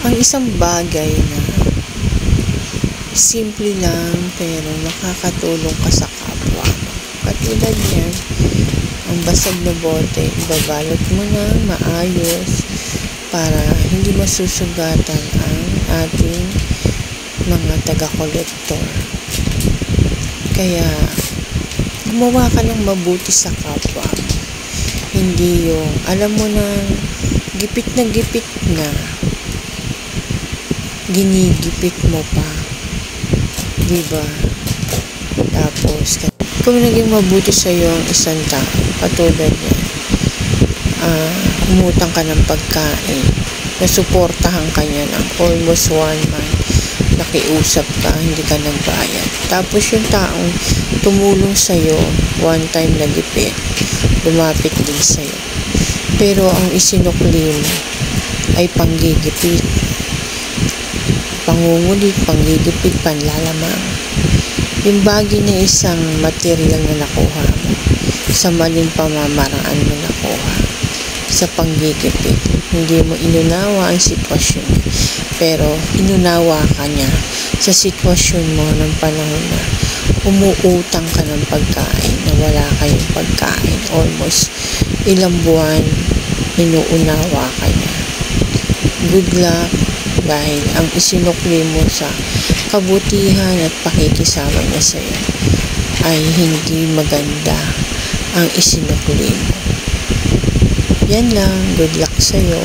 Ang isang bagay na simple lang pero makakatulong ka sa kapwa mo. Katulad niyan, ang basag na bote, ibabalot mo na maayos para hindi masusugatan ang ating mga taga-kolektor. Kaya, gumawa ka ng mabuti sa kapwa mo. Hindi yung, alam mo na, gipit na, ginigipit mo pa. Diba? Tapos, kung naging mabuti sa'yo ang isang tao, katulad niya, umutang ka ng pagkain, nasuportahan ka niya ng almost 1 month, nakiusap ka, hindi ka nagbayad. Tapos yung taong tumulong sa'yo, one time nagipit, lumapit din sa'yo. Pero ang isinukli mo ay panggigipit, pangungulit, panggigipit, panlalamang. Yung bagay na isang material na nakuha mo, sa maling pamamaraan mo nakuha, sa panggigipit. Hindi mo inunawa ang sitwasyon, pero inunawa ka niya sa sitwasyon mo ng panahon na umuutang ka ng pagkain na wala kayong pagkain. Almost ilang buwan, inuunawa ka niya. Good luck, dahil ang isinukli mo sa kabutihan at pakikisama niya sa iyo ay hindi maganda ang isinukli mo. Yan lang, good luck sa iyo.